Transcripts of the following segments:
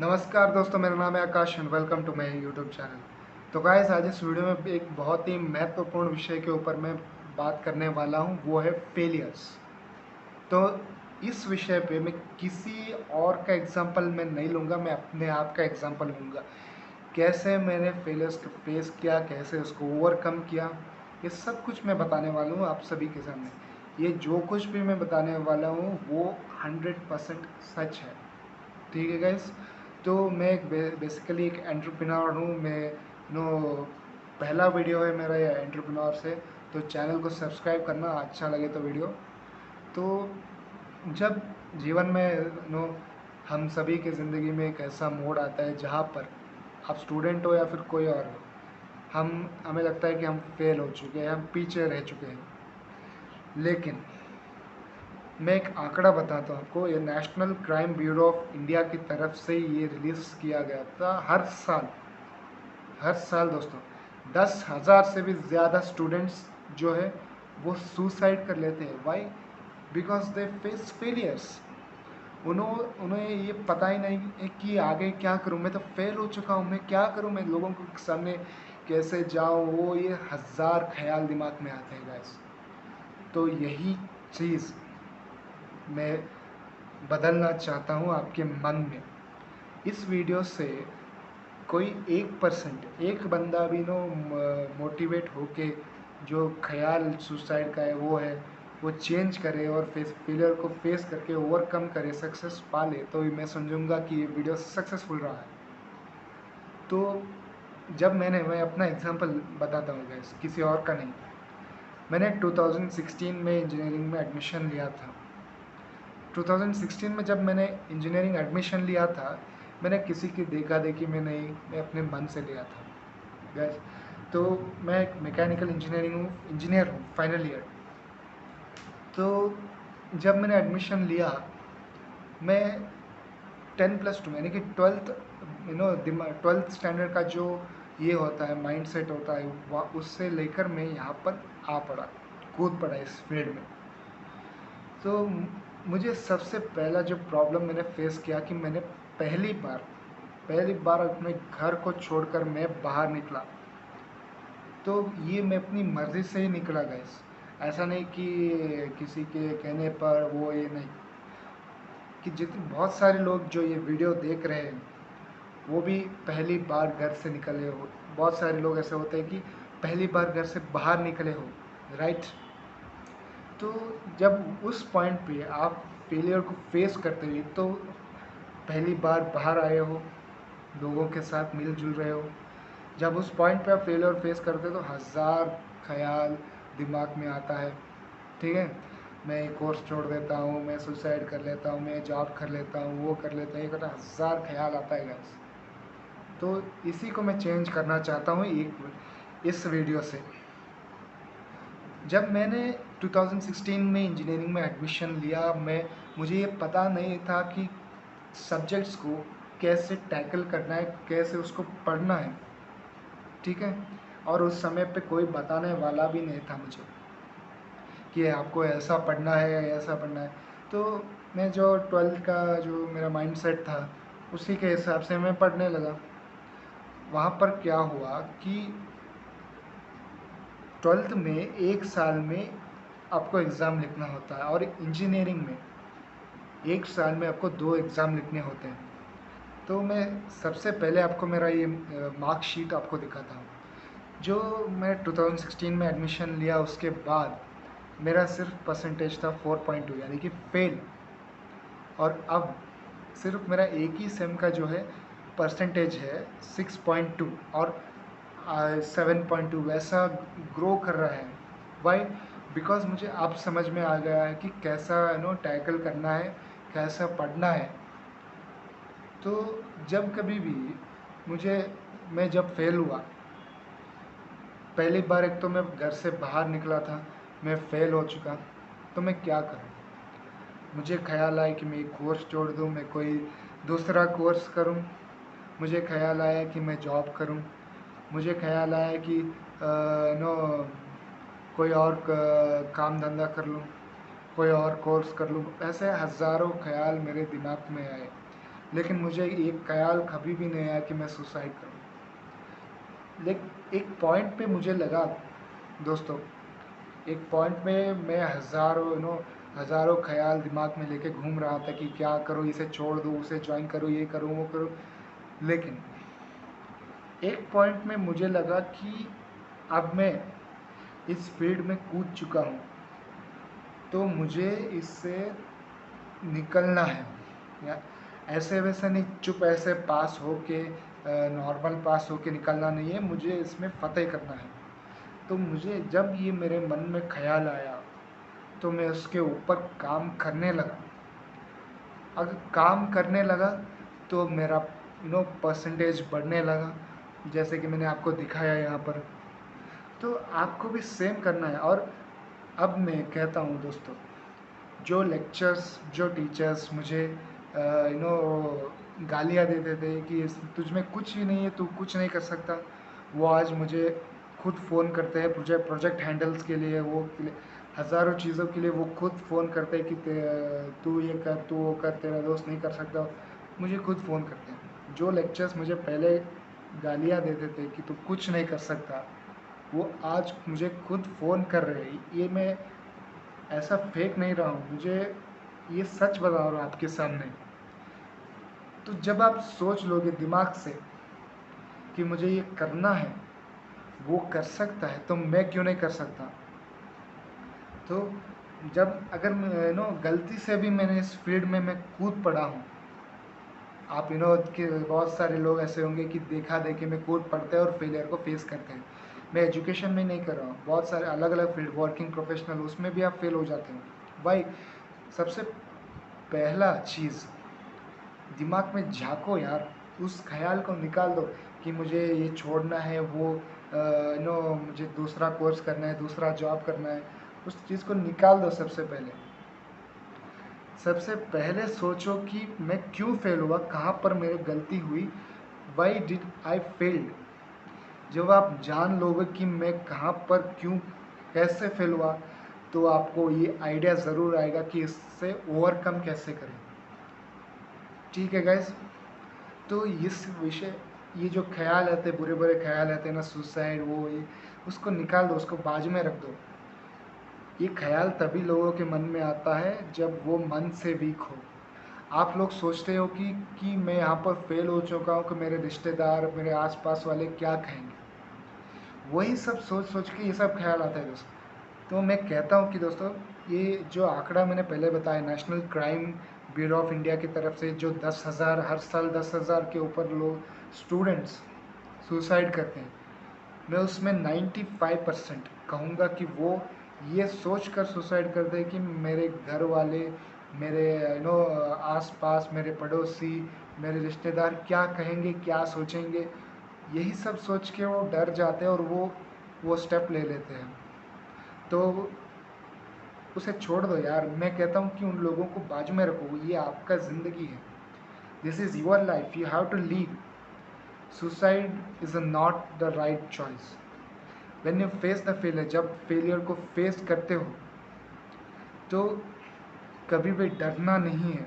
नमस्कार दोस्तों, मेरा नाम है Akash and welcome to my YouTube channel. तो गाइस, आज इस वीडियो में एक बहुत ही महत्वपूर्ण विषय के ऊपर मैं बात करने वाला हूँ, वो है फेलियर्स। तो इस विषय पे मैं किसी और का एग्जांपल मैं नहीं लूँगा, मैं अपने आप का एग्जांपल लूँगा। कैसे मैंने फेलियर्स को फेस किया, कैसे उसको ओवरकम किया, ये सब कुछ मैं बताने वाला हूँ आप सभी के सामने। ये जो कुछ भी मैं बताने वाला हूँ वो 100% सच है। ठीक है गाइस। तो मैं एक बेसिकली एक एंटरप्रेन्योर हूँ। मैं पहला वीडियो है मेरा ये एंटरप्रेन्योर से। तो चैनल को सब्सक्राइब करना, अच्छा लगे तो वीडियो। तो जब जीवन में हम सभी के ज़िंदगी में एक ऐसा मोड़ आता है जहाँ पर आप स्टूडेंट हो या फिर कोई और हो, हमें लगता है कि हम फेल हो चुके हैं, हम पीछे रह चुके हैं। लेकिन मैं एक आंकड़ा बताता हूँ आपको। ये national crime bureau of India की तरफ से ये रिलीज़ किया गया था। हर साल दोस्तों 10,000 से भी ज़्यादा स्टूडेंट्स जो है वो सुसाइड कर लेते हैं। Why? Because they face failures. उन्हें ये पता ही नहीं है कि आगे क्या करूँ। मैं तो फेल हो चुका हूँ, मैं क्या करूँ, मैं लोगों के सामने कैसे जाऊँ, वो ये हज़ार ख्याल दिमाग में आते हैं गाइस। तो यही चीज़ मैं बदलना चाहता हूँ आपके मन में। इस वीडियो से कोई 1%, एक बंदा भी मोटिवेट होके जो ख्याल सुसाइड का है वो चेंज करे और फेलियर को फेस करके ओवरकम करे, सक्सेस पा ले, तो मैं समझूंगा कि ये वीडियो सक्सेसफुल रहा है। तो जब मैं अपना एग्जांपल बताता हूँ गैस, किसी और का नहीं। मैंने 2016 में इंजीनियरिंग में एडमिशन लिया था। 2016 में जब मैंने इंजीनियरिंग एडमिशन लिया था, मैंने किसी की देखा देखी में नहीं, मैं अपने मन से लिया था गैस। तो मैं एक मैकेनिकल इंजीनियर हूँ, फाइनल ईयर। तो जब मैंने एडमिशन लिया, मैं 10+2 यानी कि ट्वेल्थ ट्वेल्थ स्टैंडर्ड का जो ये होता है, माइंड सेट होता है, वह उससे लेकर मैं यहाँ पर आ पड़ा, कूद पड़ा इस फील्ड में। तो मुझे सबसे पहला जो प्रॉब्लम मैंने फेस किया कि मैंने पहली बार अपने घर को छोड़कर मैं बाहर निकला। तो ये मैं अपनी मर्ज़ी से ही निकला गाइस। ऐसा नहीं कि किसी के कहने पर, वो ये नहीं कि जितने बहुत सारे लोग जो ये वीडियो देख रहे हैं वो भी पहली बार घर से निकले हो। बहुत सारे लोग ऐसे होते हैं कि पहली बार घर से बाहर निकले हो, राइट। तो जब उस पॉइंट पे आप फेलियर को फेस करते हुए, तो पहली बार बाहर आए हो, लोगों के साथ मिल-जुल रहे हो, जब उस पॉइंट पे आप फेलियर फेस करते हो तो हज़ार ख़याल दिमाग में आता है। ठीक है? मैं ये कोर्स छोड़ देता हूँ, मैं सुसाइड कर लेता हूँ, मैं जॉब कर लेता हूँ, वो कर लेता हूँ, ये करता, हज़ार ख़याल आता है गाइस। तो इसी को मैं चेंज करना चाहता हूँ एक इस वीडियो से। जब मैंने 2016 में इंजीनियरिंग में एडमिशन लिया, मुझे ये पता नहीं था कि सब्जेक्ट्स को कैसे टैकल करना है, कैसे उसको पढ़ना है, ठीक है? और उस समय पे कोई बताने वाला भी नहीं था मुझे कि आपको ऐसा पढ़ना है या ऐसा पढ़ना है। तो मैं जो 12th का जो मेरा माइंडसेट था, उसी के हिसाब से मैं पढ़ने लगा। वहाँ पर क्या हुआ कि 12th में 1 साल में आपको एग्ज़ाम लिखना होता है, और इंजीनियरिंग में 1 साल में आपको 2 एग्ज़ाम लिखने होते हैं। तो मैं सबसे पहले आपको मेरा ये मार्कशीट आपको दिखाता हूँ। जो मैं 2016 में एडमिशन लिया, उसके बाद मेरा सिर्फ परसेंटेज था 4.2 यानी कि फेल। और अब सिर्फ मेरा एक ही सेम का जो है परसेंटेज है 6.2, और 7.2 वैसा ग्रो कर रहा है। वाई? बिकॉज मुझे अब समझ में आ गया है कि कैसा टैकल करना है, कैसा पढ़ना है। तो जब कभी भी मुझे मैं जब फेल हुआ, पहली बार एक तो मैं घर से बाहर निकला था, मैं फेल हो चुका, तो मैं क्या करूं? मुझे ख्याल आया कि मैं एक कोर्स छोड़ दूं, मैं कोई दूसरा कोर्स करूं। मुझे ख्याल आया कि मैं जॉब करूं। मुझे ख्याल आया कि नो कोई और काम धंधा कर लूं, कोई और कोर्स कर लूं। ऐसे हज़ारों ख्याल मेरे दिमाग में आए। लेकिन मुझे एक ख्याल कभी भी नहीं आया कि मैं सुसाइड करूँ। लेकिन एक पॉइंट पे मुझे लगा दोस्तों, एक पॉइंट पे मैं हज़ारों ख्याल दिमाग में लेके घूम रहा था कि क्या करूँ, इसे छोड़ दूँ, उसे ज्वाइन करूँ, ये करूँ, वो करूँ। लेकिन एक पॉइंट में मुझे लगा कि अब मैं इस फील्ड में कूद चुका हूँ, तो मुझे इससे निकलना है। या ऐसे वैसे नहीं चुप ऐसे पास हो के नॉर्मल पास हो के निकलना नहीं है, मुझे इसमें फ़तेह करना है। तो मुझे जब ये मेरे मन में ख़्याल आया तो मैं उसके ऊपर काम करने लगा। अगर काम करने लगा तो मेरा परसेंटेज बढ़ने लगा, जैसे कि मैंने आपको दिखाया यहाँ पर। तो आपको भी सेम करना है। और अब मैं कहता हूँ दोस्तों, जो लेक्चर्स, जो टीचर्स मुझे गालियाँ देते थे कि तुझ में कुछ ही नहीं है, तू कुछ नहीं कर सकता, वो आज मुझे खुद फ़ोन करते हैं प्रोजेक्ट हैंडल्स के लिए, वो के लिए हज़ारों चीज़ों के लिए वो खुद फ़ोन करते हैं कि तू ये कर, तू वो कर, तेरा दोस्त नहीं कर सकता। मुझे खुद फ़ोन करते हैं। जो लेक्चर्स मुझे पहले गालियाँ देते थे कि तू कुछ नहीं कर सकता, वो आज मुझे खुद फ़ोन कर रहे हैं। ये मैं ऐसा फेक नहीं रहा हूँ, मुझे ये सच बता रहा हूँ आपके सामने। तो जब आप सोच लोगे दिमाग से कि मुझे ये करना है, वो कर सकता है, तो मैं क्यों नहीं कर सकता। तो जब अगर मैं गलती से भी मैंने इस फील्ड में मैं कूद पड़ा हूँ, आप कि बहुत सारे लोग ऐसे होंगे कि देखा देखी में कूद पड़ते हैं और फेलियर को फेस करते हैं। मैं एजुकेशन में नहीं कर रहा हूँ, बहुत सारे अलग अलग फील्ड, वर्किंग प्रोफेशनल, उसमें भी आप फेल हो जाते हो भाई। सबसे पहला चीज़, दिमाग में झाँको यार, उस ख़्याल को निकाल दो कि मुझे ये छोड़ना है, वो मुझे दूसरा कोर्स करना है, दूसरा जॉब करना है। उस चीज़ को निकाल दो। सबसे पहले सोचो कि मैं क्यों फेल हुआ, कहाँ पर मेरी गलती हुई, वाई डिड आई फेल्ड। जब आप जान लोगे कि मैं कहाँ पर क्यों, कैसे फेल हुआ, तो आपको ये आइडिया ज़रूर आएगा कि इससे ओवरकम कैसे करें। ठीक है गाइस, तो इस विषय, ये जो ख्याल आते हैं, बुरे बुरे ख्याल आते हैं ना, सुसाइड, वो ये, उसको निकाल दो, उसको बाजू में रख दो। ये ख्याल तभी लोगों के मन में आता है जब वो मन से वीक हो। आप लोग सोचते हो कि मैं यहाँ पर फेल हो चुका हूँ, कि मेरे रिश्तेदार, मेरे आसपास वाले क्या कहेंगे, वही सब सोच सोच के ये सब ख्याल आता है दोस्तों। तो मैं कहता हूँ कि दोस्तों, ये जो आंकड़ा मैंने पहले बताया, national crime bureau of India की तरफ से, जो 10,000 हर साल 10,000 के ऊपर लोग, स्टूडेंट्स सुसाइड करते हैं, मैं उसमें 95% कहूँगा कि वो ये सोच कर सुसाइड करते हैं कि मेरे घर वाले, मेरे आस पास, मेरे पड़ोसी, मेरे रिश्तेदार क्या कहेंगे, क्या सोचेंगे। यही सब सोच के वो डर जाते हैं और वो स्टेप ले लेते हैं। तो उसे छोड़ दो यार, मैं कहता हूँ कि उन लोगों को बाजू में रखो, ये आपका ज़िंदगी है, this is your life, you have to leave. Suicide is not the right choice. When you face the failure, जब फेलियर को फेस करते हो, तो कभी भी डरना नहीं है,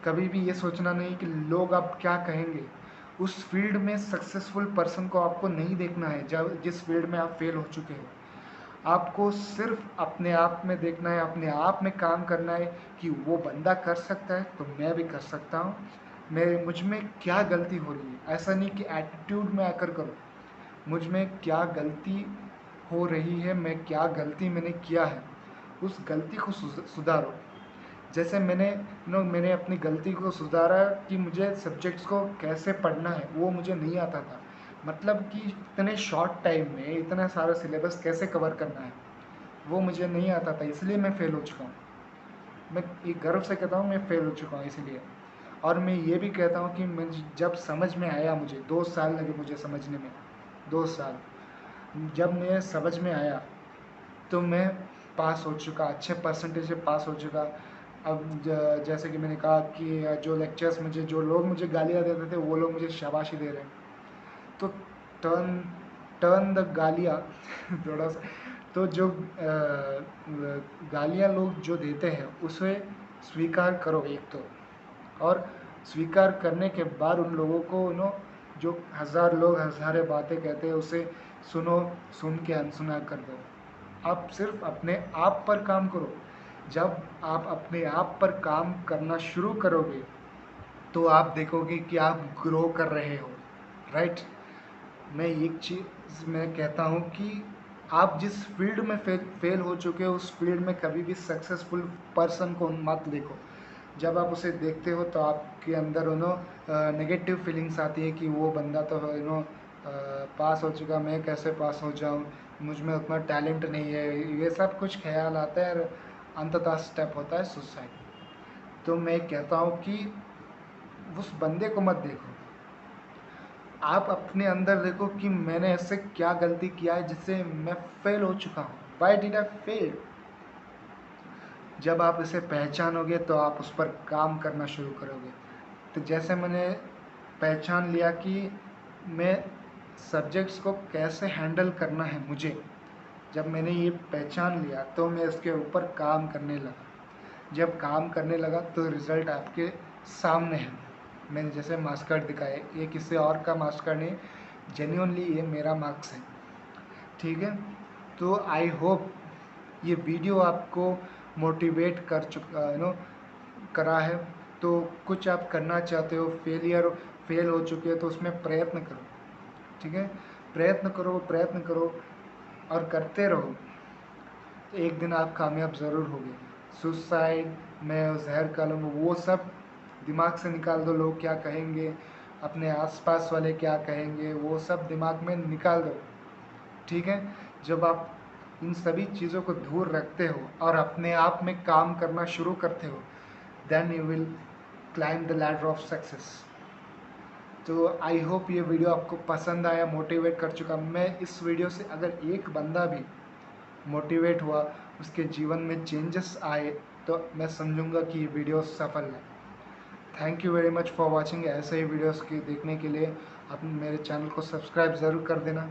कभी भी ये सोचना नहीं कि लोग अब क्या कहेंगे। उस फील्ड में सक्सेसफुल पर्सन को आपको नहीं देखना है, जब जिस फील्ड में आप फेल हो चुके हो। आपको सिर्फ अपने आप में देखना है, अपने आप में काम करना है कि वो बंदा कर सकता है तो मैं भी कर सकता हूँ। मुझ में क्या गलती हो रही है, ऐसा नहीं कि एटीट्यूड में आकर करो, मुझ में क्या गलती हो रही है, मैं क्या गलती मैंने किया है, उस गलती को सुधारो। जैसे मैंने अपनी गलती को सुधारा कि मुझे सब्जेक्ट्स को कैसे पढ़ना है वो मुझे नहीं आता था। मतलब कि इतने शॉर्ट टाइम में इतना सारा सिलेबस कैसे कवर करना है, वो मुझे नहीं आता था, इसलिए मैं फ़ेल हो चुका हूँ। मैं ये गर्व से कहता हूँ, मैं फ़ेल हो चुका हूँ इसलिए। और मैं ये भी कहता हूँ कि मुझे जब समझ में आया, मुझे 2 साल लगे मुझे समझने में, 2 साल। जब मैं समझ में आया तो मैं पास हो चुका, अच्छे परसेंटेज से पास हो चुका। अब जैसे कि मैंने कहा कि जो लेक्चर्स मुझे, जो लोग मुझे गालियाँ देते थे, वो लोग मुझे शाबाशी दे रहे हैं। तो टर्न टर्न द गालियाँ थोड़ा सा, तो जो गालियाँ लोग जो देते हैं उसे स्वीकार करो एक तो। और स्वीकार करने के बाद उन लोगों को जो हज़ार लोग हज़ारे बातें कहते हैं उसे सुनो, सुन के अनसुना कर दो। आप सिर्फ अपने आप पर काम करो। जब आप अपने आप पर काम करना शुरू करोगे तो आप देखोगे कि आप ग्रो कर रहे हो, राइट। मैं एक चीज़ मैं कहता हूँ कि आप जिस फील्ड में फेल हो चुके हो उस फील्ड में कभी भी सक्सेसफुल पर्सन को मत देखो। जब आप उसे देखते हो तो आपके अंदर नेगेटिव फीलिंग्स आती है कि वो बंदा तो पास हो चुका, मैं कैसे पास हो जाऊँ, मुझ में उतना टैलेंट नहीं है, ये सब कुछ ख्याल आता है और अंततः स्टेप होता है सुसाइड। तो मैं कहता हूँ कि उस बंदे को मत देखो, आप अपने अंदर देखो कि मैंने ऐसे क्या गलती किया है जिससे मैं फेल हो चुका हूँ, वाई डिड आई फेल। जब आप इसे पहचानोगे तो आप उस पर काम करना शुरू करोगे। तो जैसे मैंने पहचान लिया कि मैं सब्जेक्ट्स को कैसे हैंडल करना है मुझे, जब मैंने ये पहचान लिया तो मैं इसके ऊपर काम करने लगा। जब काम करने लगा तो रिज़ल्ट आपके सामने है। मैंने जैसे मार्क्स कार्ड दिखाए, ये किसी और का मार्क्स कार्ड नहीं, जेन्युइनली ये मेरा मार्क्स है, ठीक है। तो आई होप ये वीडियो आपको मोटिवेट कर चुका करा है। तो कुछ आप करना चाहते हो, फेल हो चुके हो तो उसमें प्रयत्न करो, ठीक है। प्रयत्न करो, प्रयत्न करो और करते रहो, तो एक दिन आप कामयाब ज़रूर होगे। सुसाइड में जहर कलम वो सब दिमाग से निकाल दो, लोग क्या कहेंगे, अपने आसपास वाले क्या कहेंगे, वो सब दिमाग में निकाल दो, ठीक है। जब आप इन सभी चीज़ों को दूर रखते हो और अपने आप में काम करना शुरू करते हो, then you will climb the ladder of success. तो आई होप ये वीडियो आपको पसंद आया, मोटिवेट कर चुका। मैं इस वीडियो से अगर एक बंदा भी मोटिवेट हुआ, उसके जीवन में चेंजेस आए, तो मैं समझूंगा कि ये वीडियो सफल है। Thank you very much for watching. ऐसे ही वीडियोस की देखने के लिए आप मेरे चैनल को सब्सक्राइब ज़रूर कर देना।